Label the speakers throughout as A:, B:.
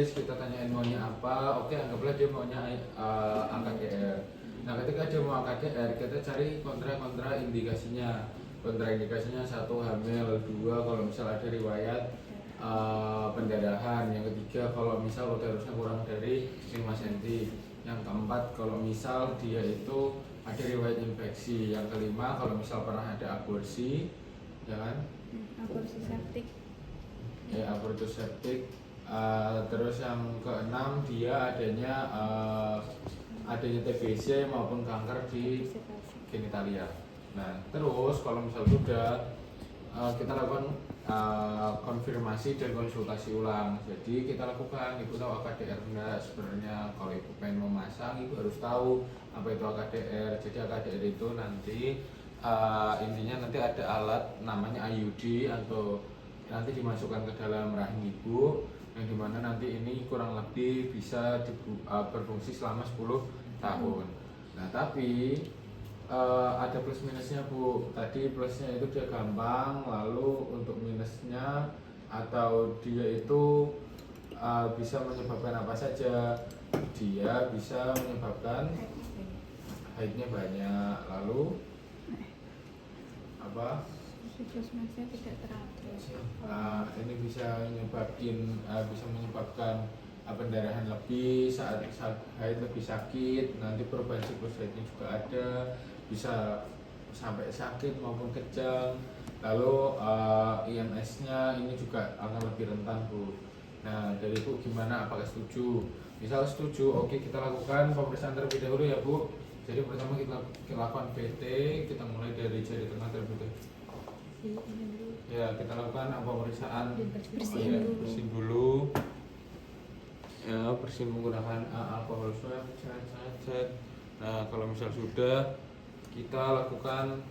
A: tulis, kita tanyain maunya apa. Oke, anggaplah dia maunya AKDR. Nah, ketika dia mau AKDR, kita cari kontra indikasinya. Kontraindikasinya 1 hamil, 2 kalau misal ada riwayat pendarahan, yang ketiga kalau misal uterusnya kurang dari 5 cm, yang keempat kalau misal dia itu ada riwayat infeksi, yang kelima kalau misal pernah ada aborsi, ya kan?
B: Aborsi septik.
A: Ya, abortus septik. Terus yang keenam dia adanya TBC maupun kanker di genitalia. Nah, terus kalau misal sudah kita lakukan konfirmasi dan konsultasi ulang. Jadi kita lakukan, ibu tahu AKDR enggak? Sebenarnya kalau ibu pengen memasang, ibu harus tahu apa itu AKDR. Jadi AKDR itu nanti intinya nanti ada alat namanya IUD atau nanti dimasukkan ke dalam rahim ibu, yang dimana nanti ini kurang lebih bisa berfungsi selama 10 tahun. Nah, tapi ada plus minusnya Bu. Tadi plusnya itu dia gampang, lalu untuk minusnya atau dia itu bisa menyebabkan apa saja. Dia bisa menyebabkan haidnya banyak, lalu apa?
B: Siklus menstruasi tidak teratur.
A: Ini bisa menyebabkan pendarahan lebih, saat haid lebih sakit, nanti perubahan siklus haidnya juga ada, bisa sampai sakit maupun kejang. Lalu IMS-nya ini juga akan lebih rentan Bu. Nah, dari Bu gimana? Apakah setuju? Misal setuju, oke kita lakukan pemeriksaan terlebih dahulu ya Bu. Jadi pertama kita lakukan PT, kita mulai dari jari tengah terlebih dahulu. Ya, kita lakukan pemeriksaan bersihin dulu. Ya, bersihin menggunakan alkohol swab, cek. Nah, kalau misal sudah, kita lakukan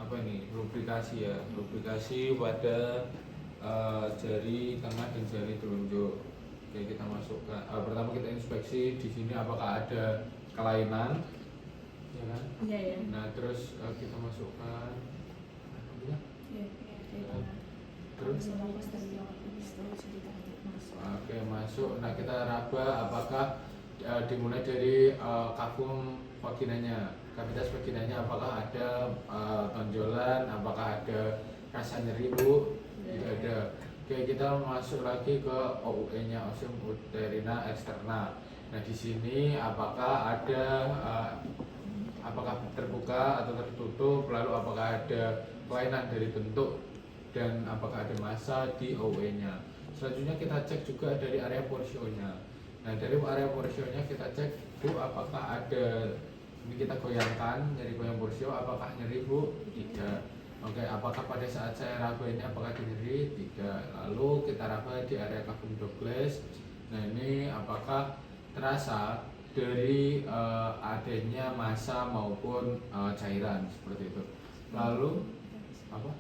A: apa ini? Lubrikasi ya, lubrikasi pada jari tengah dan jari telunjuk. Oke, kita masukkan. Pertama kita inspeksi di sini apakah ada kelainan, ya kan?
B: Iya ya.
A: Nah, terus kita masukkan. Terus oke, masuk. Nah, kita raba apakah dimulai dari kafum vaginanya, kavitas vaginanya, apakah ada tonjolan, apakah ada rasa nyeri Bu? Tidak ada. Oke, kita masuk lagi ke OUE-nya, osum uterina externa. Nah, di sini apakah ada apakah terbuka atau tertutup, lalu apakah ada kelainan dari bentuk, dan apakah ada massa di OUE-nya. Selanjutnya kita cek juga dari area porsionya. Nah, dari area porsionya kita cek Bu, apakah ada, ini kita goyangkan, nyeri goyang porsio, apakah nyeri Bu? Tidak. Oke, apakah pada saat saya raba ini apakah nyeri? Tidak. Lalu kita raba di area kafum douglas. Nah, ini apakah terasa dari adanya massa maupun cairan seperti itu. Lalu apa?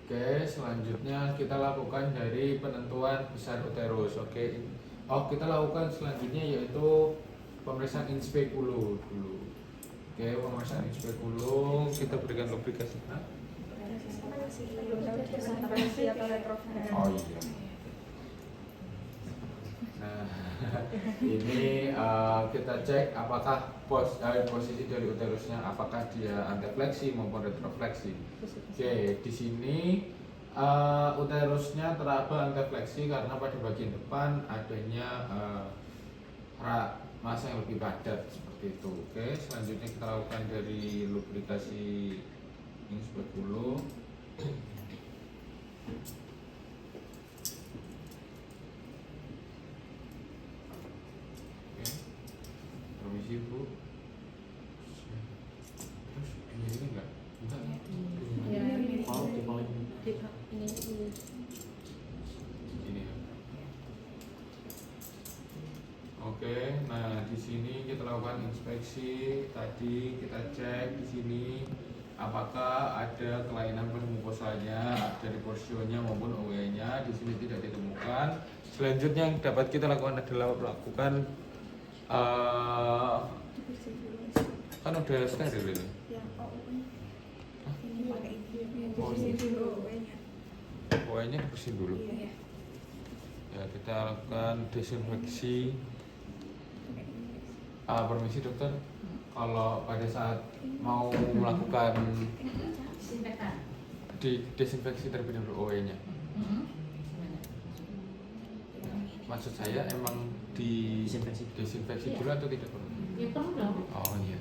A: Oke, selanjutnya kita lakukan dari penentuan besar uterus. Oke. Kita lakukan selanjutnya yaitu pemeriksaan inspekulu dulu. Oke, pemeriksaan inspekulu kita berikan lubrikasi. Oh iya. Nah, ini kita cek apakah posisi dari uterusnya, apakah dia antefleksi maupun retrofleksi. Oke, di sini uterusnya teraba antefleksi karena pada bagian depan adanya massa yang lebih padat seperti itu. Oke, selanjutnya kita lakukan dari lubrikasi inspekulu. Permisi Bu. Terus ini enggak? Enggak.
B: Ya,
A: Mau dimulai
B: ini
A: ini ya. Oke, nah di sini kita lakukan inspeksi. Tadi kita cek di sini apakah ada kelainan pada mukosanya dari porsionya maupun OE-nya. Di sini tidak ditemukan. Selanjutnya yang dapat kita lakukan adalah melakukan kan udah steril ini.
B: yang ini pakai ini.
A: Oh,
B: Ini
A: ini.
B: dulu.
A: OE-nya dibersihin dulu.
B: Iya.
A: kita lakukan desinfeksi. Permisi dokter, kalau pada saat mau melakukan
C: Disinfektan.
A: desinfeksi terlebih dahulu OE-nya, maksud saya emang desinfeksi
C: Iya.
A: dulu atau tidak perlu?
C: Ya perlu dong.
A: Oh iya.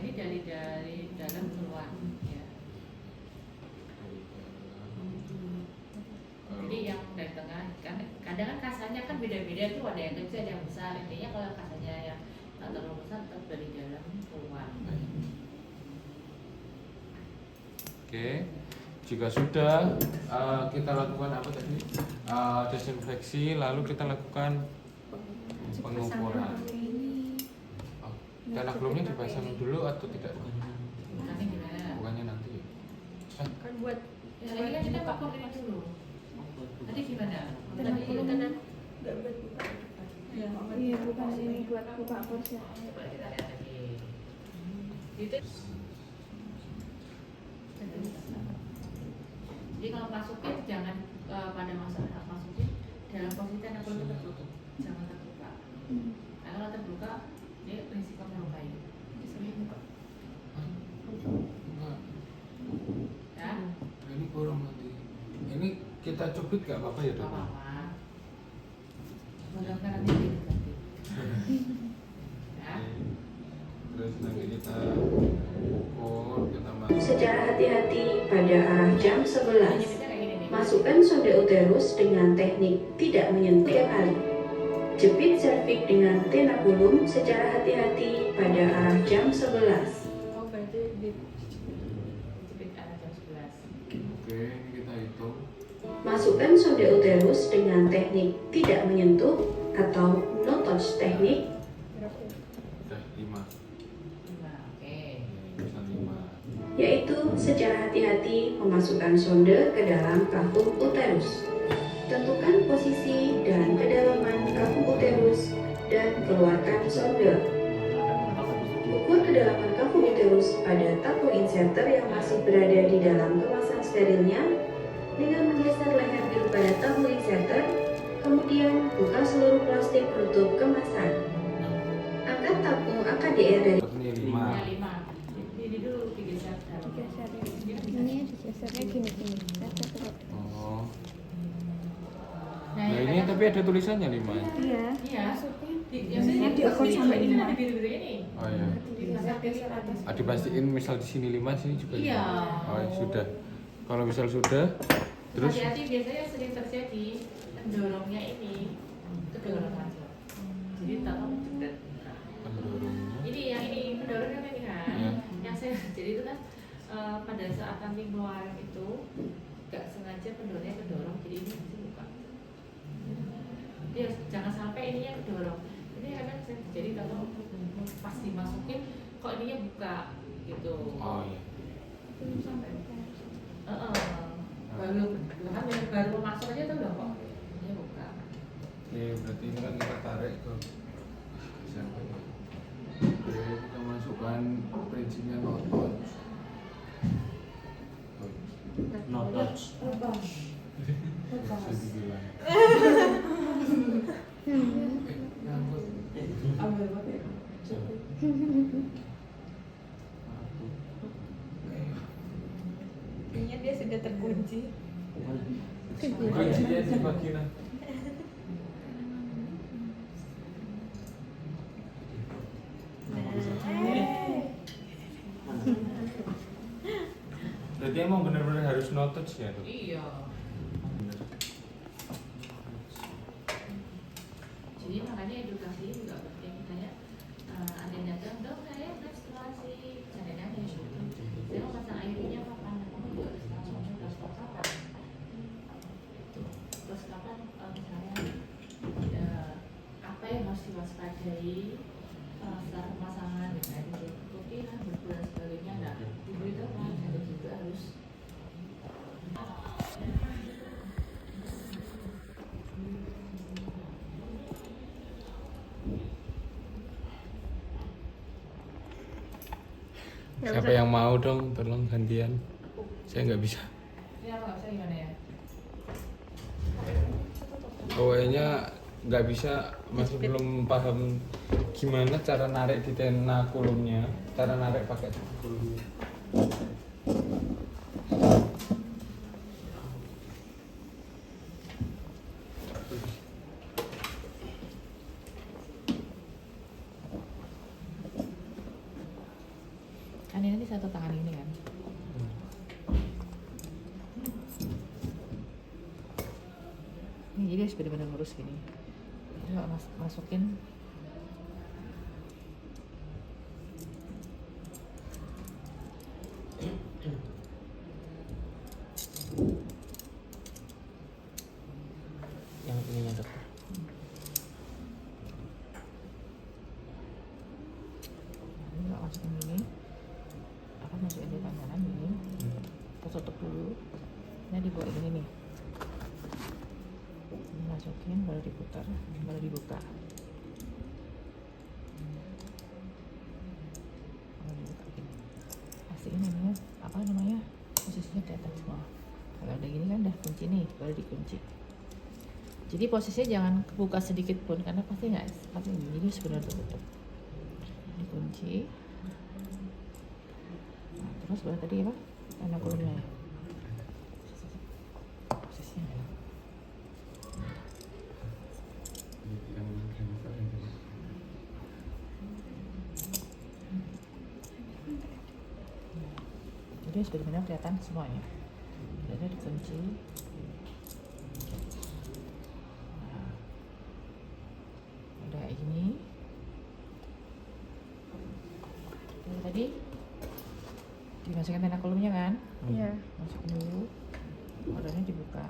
C: Ini dari dalam keluar. Ya. Jadi yang dari tengah, kan kadang kan kasarnya kan beda-beda tuh, ada yang kecil, ada yang besar. Intinya kalau kasarnya yang tak terlalu besar tetap dari dalam keluar.
A: Oke, jika sudah kita lakukan apa tadi? Desinfeksi, lalu kita lakukan pengukuran. Oh, dan aglumnya dipasang dulu atau tidak?
C: Nanti gimana?
A: Bukannya nanti.
B: Kan buat
C: Ya, ini kan kita pakai ini dulu. Nanti gimana?
B: dan
C: Nanti
B: aku
C: kan
B: nggak buat buka. Iya, bukan ini buat buka kursi.
C: coba kita lihat lagi. Itu. Jadi kalau masukin jangan pada masa masukin dalam posisi anak itu tertutup, jangan terbuka. Nah, kalau terbuka, ini risiko melukai.
A: Enggak.
C: Ya,
A: Ini kurang nanti. Ini kita cubit gak apa-apa ya
C: nggak
A: dok?
C: apa-apa. Mudah-mudahan nanti diganti. Ya.
A: Terus nanti kita ukur, kita masuk.
D: Secara hati-hati pada arah jam 11.
C: Hanya bisa kayak gini nih.
D: Masukkan sonde uterus dengan teknik tidak menyentuh tiap hari. Jepit serviks dengan tenabulum secara hati-hati pada arah jam 11.
B: Oh, berarti di
C: Jepit arah jam 11.
A: Oke, ini kita hitung.
D: Masukkan sonde uterus dengan teknik tidak menyentuh atau no touch teknik.
B: berapa?
A: Udah 5.
C: 5, oke.
A: Bisa 5.
D: Yaitu secara hati-hati memasukkan sonde ke dalam kafum uterus. Tentukan posisi dan kedalaman kafum uterus dan keluarkan sonde. Ukur kedalaman kafum uterus pada tabung inserter yang masih berada di dalam kemasan sterilnya dengan menggeser leher biru pada tabung inserter, kemudian buka seluruh plastik penutup kemasan. Angkat tabung AKDR dari
A: Ini 5.
C: Ya, 5. Ini dulu digeser dalam.
B: Digeser ya. Ini digesernya gini-gini. Saya terus.
A: Oh.
C: Nah,
A: Nah
C: yang
A: ini
C: kadang-
A: tapi ada tulisannya 5 ya?
B: Iya.
C: Iya.
B: Maksudnya
C: Maksudnya
B: diukur sampai
C: ini
B: 5.
C: ada biru-biru ini.
A: Oh iya.
B: Digeser atas.
A: Dipastiin misal di sini 5, sini juga
C: Iya.
A: 5. Oh ya sudah. Kalau misal sudah, terus
C: Hati-hati, biasanya sering terjadi pendorongnya ini kedorong aja. Jadi tolong jepret.
A: pendorongnya.
C: Ini yang ini pendorongnya kan ini kan.
A: Iya.
C: Yang saya jadi itu kan pada saat nanti keluaran itu nggak sengaja pendorongnya kedorong, jadi ini masih buka. Dia jangan sampai ininya kedorong. Ini kadang jadi kalau pas dimasukin kok ininya buka gitu.
A: Oh iya.
B: Belum sampai buka.
C: Baru masuk aja tuh udah kok ininya buka.
A: Oke, berarti ini kan kita tarik ke sampai. Oke, kita masukkan prinsipnya not touch.
E: No touch.
A: Bisa dibilang. Nyangkut.
B: Kayaknya dia sudah terkunci.
A: Kuncinya di bagian. Berarti emang benar-benar harus no touch ya dok?
C: Iya. Jadi makanya edukasi juga penting. Kayak ada yang datang, dok saya menstruasi, jangan-jangan saya mau pasang airnya kapan? Kamu juga harus tahu harus kapan. Terus kapan misalnya apa yang harus diwaspadai setelah pemasangan, misalnya kemungkinan berbulan sebagainya. Nah, ibu itu kan ada juga harus
A: Siapa yang mau dong, tolong gantian. Saya nggak bisa.
C: ini apa nggak bisa gimana ya?
A: awalnya nggak bisa, masih belum paham gimana cara narik di tenakulumnya, cara narik pakai tenakulum.
C: Kan ini satu tangan ini kan. Ini jadi harus benar-benar lurus gini. Jadi kalau masukin
E: Yang ininya dokter.
C: ini kalau masukin gini, apa masukin di tangan kanan gini, kita tutup dulu. Ini dibawa gini nih. Ini masukin, baru diputar, baru dibuka. Baru dibuka gini. Pastiin ini apa namanya, posisinya di atas semua. Kalau udah gini kan udah kunci nih, baru dikunci. Jadi posisinya jangan buka sedikit pun, karena pasti nggak pasti ini sebenarnya tertutup. Dikunci. Nah, terus baru tadi apa? Tenakulumnya. Posisinya. Jadi harus benar-benar kelihatan semuanya. Jadi dikunci. Nah, udah kayak gini. Jadi tadi dimasukin tenakulumnya kan?
B: Iya.
C: Masukin dulu. Ordernya dibuka.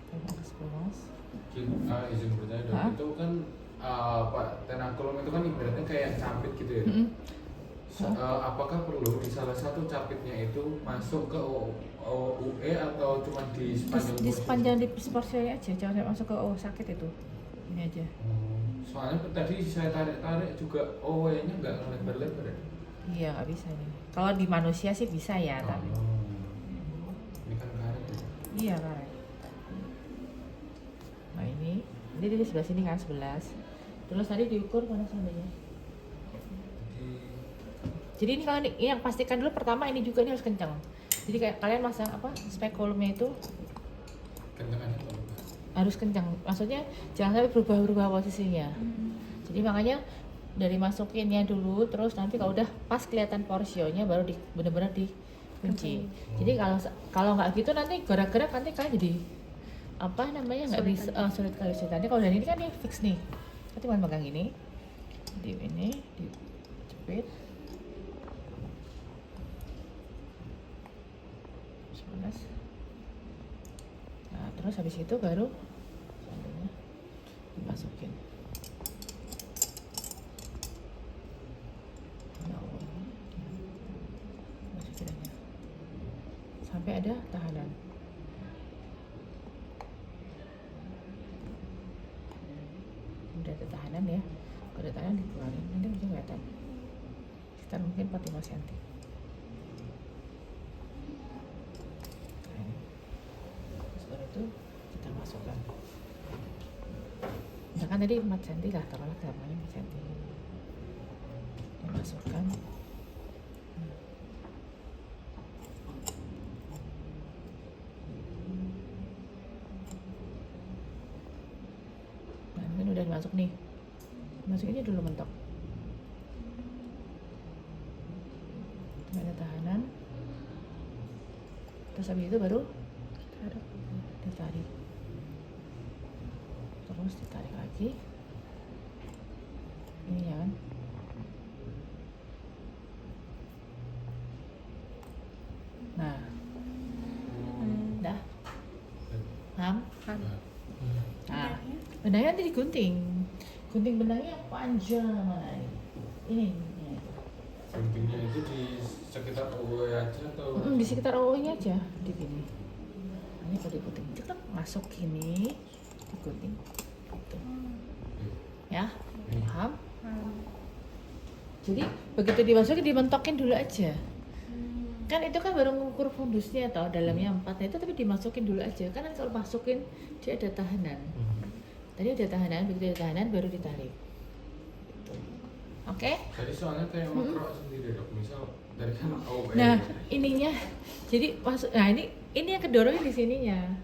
C: Atas bawah.
A: Izin bertanya dok,
C: Hah?
A: itu kan Pak, tenakulum itu kan ibaratnya kayak capit gitu ya. Apakah perlu di salah satu capitnya itu masuk ke UE atau cuma di sepanjang
C: Di sepanjang di sportnya aja, jangan sampai masuk ke sakit itu. Ini aja.
A: Soalnya tadi saya tarik juga OE-nya nggak lebar-lebar ya?
C: Iya, nggak bisa nih. Kalau di manusia sih bisa ya, tapi
A: Ini kan karet ya?
C: iya karet. Nah ini di sebelah sini kan 11. Terus tadi diukur mana samanya? Jadi ini kalian yang pastikan dulu pertama ini juga ini harus kencang. Jadi kayak kalian masang apa spekulumnya itu
A: Kencang aja kalau nggak?
C: harus kencang. Maksudnya jangan sampai berubah-ubah posisinya. Jadi makanya dari masukinnya dulu, terus nanti kalau udah pas kelihatan porsionya baru benar-benar dikunci. Jadi kalau nggak gitu nanti gerak-gerak nanti kalian jadi apa namanya nggak bisa sulit kali sih. Nanti kalau dari ini kan ini fix nih. Nanti cuma pegang ini, di ini dijepit. Nah terus habis itu baru selanjutnya dimasukin. Masukin aja sampai ada tahanan. Udah ada tahanan ya, kalau ada tahanan dikeluarin nanti mungkin kelihatan sekitar mungkin 45 cm. Setelah itu kita masukkan. Misalkan tadi 4 cm lah, taruhlah gambarnya 4 cm. Dimasukkan. Nah, ini udah dimasuk nih. Masukinnya dulu mentok. Ada tahanan. Terus habis itu baru ditarik. Terus ditarik lagi. Ini ya kan. Nah, dah. Paham? Nah, benangnya nanti digunting. Gunting benangnya panjang mana ini? Ini.
A: Guntingnya itu di sekitar OE aja atau?
C: Di sekitar OO-nya aja di sini. Ini kalau digunting, ceklek masuk gini, digunting. Gitu. Ya, paham? Jadi begitu dimasukin dimentokin dulu aja. Kan itu kan baru mengukur fundusnya atau dalamnya 4, nah itu tapi dimasukin dulu aja. Kan kalau masukin dia ada tahanan. Tadi udah tahanan, begitu udah tahanan baru ditarik. Gitu. Oke?
A: Jadi soalnya kayak makrok sendiri dok, misal dari kan
C: Nah, ininya jadi masuk. Nah, ini yang kedorong di sininya.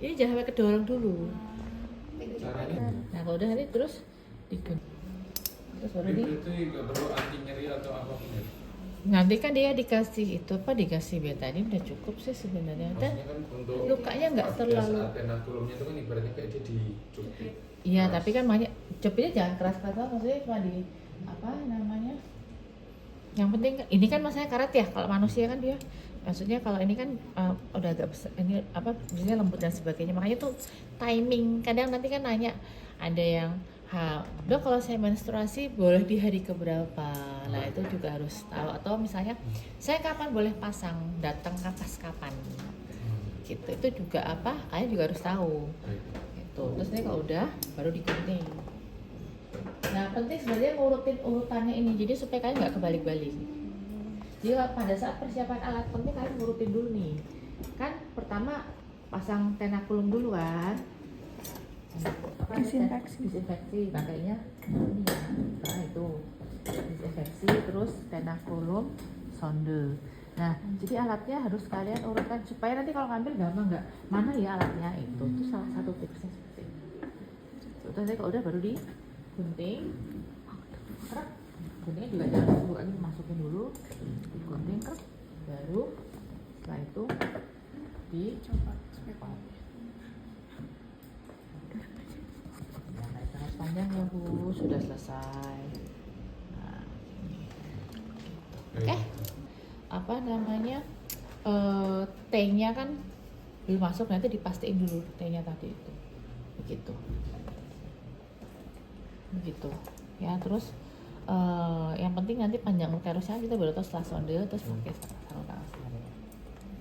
C: Ini jangan sampai kedorong dulu.
A: Caranya
C: Nah, kalau udah nanti terus digunting. Terus baru di
A: itu nggak perlu anti nyeri atau apapun ya?
C: nanti kan dia dikasih itu apa dikasih betadine udah cukup sih sebenarnya. Dan
A: Maksudnya kan untuk
C: lukanya nggak terlalu.
A: saat tenakulumnya itu kan ibaratnya kayak dia dicubit.
C: Iya, tapi kan banyak jepitnya jangan keras-keras banget, maksudnya cuma di apa namanya? Yang penting ini kan maksudnya karet ya, kalau manusia kan dia maksudnya kalau ini kan udah agak besar, ini apa maksudnya lembut dan sebagainya. Makanya tuh timing. Kadang nanti kan nanya ada yang dok kalau saya menstruasi boleh di hari keberapa? Nah itu juga harus tahu. Atau misalnya saya kapan boleh pasang, datang kapan? Gitu. Itu juga apa? Kalian juga harus tahu. Gitu. Terus ini kalau udah baru digunting. Nah penting sebenarnya ngurutin urutannya ini, jadi supaya kalian nggak kebalik-balik. Jadi pada saat persiapan alat penting kalian ngurutin dulu nih. Kan pertama pasang tenakulum dulu kan. Disinfeksi pakainya ini ya. Nah itu disinfeksi terus tenakulum sonde. Nah jadi alatnya harus kalian urutkan supaya nanti kalau ngambil gampang nggak mana ya alatnya itu salah satu tipsnya seperti itu. Terus kalau udah baru digunting. Guntingnya juga jangan dulu, ini masukin dulu digunting baru setelah itu dicopot. Panjang ya Bu, sudah selesai. Nah, ini. Apa namanya? T-nya kan belum masuk, nanti dipastiin dulu T-nya tadi itu. Begitu. Ya, terus yang penting nanti panjang uterusnya kita baru tahu setelah sonde terus pakai sarung tangan sebenarnya.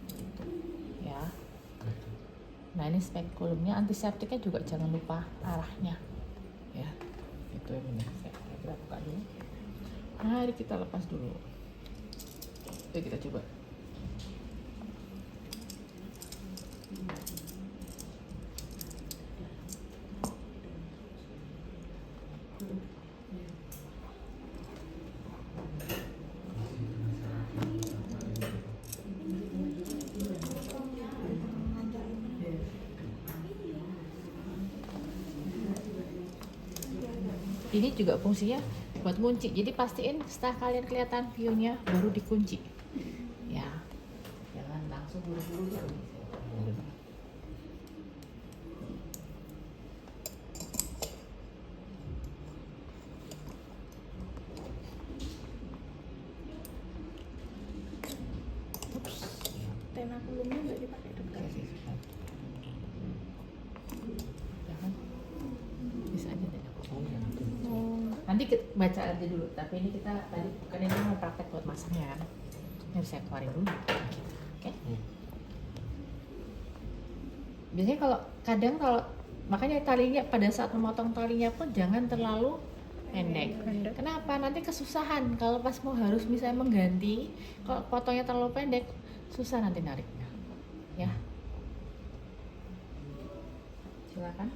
C: Gitu. Ya. Nah, ini spekulumnya, antiseptiknya juga jangan lupa arahnya. Ya, itu yang ini kita buka dulu. Mari kita lepas dulu. Yuk kita coba. Ini juga fungsinya buat kunci. Jadi pastiin setelah kalian kelihatan view-nya baru dikunci. Ya. Jangan langsung buru-buru gitu.
B: Tenakulumnya nggak dipakai dokter.
C: Jangan. Bisa aja deh. Nanti kita baca aja dulu, tapi ini kita tadi bukan ini mau praktek buat masaknya kan. Ini harus saya keluarin dulu. Oke. Biasanya kalau makanya talinya pada saat memotong talinya pun jangan terlalu pendek. Kenapa? Nanti kesusahan kalau pas mau harus misalnya mengganti, kalau potongnya terlalu pendek susah nanti nariknya. Ya. Silakan.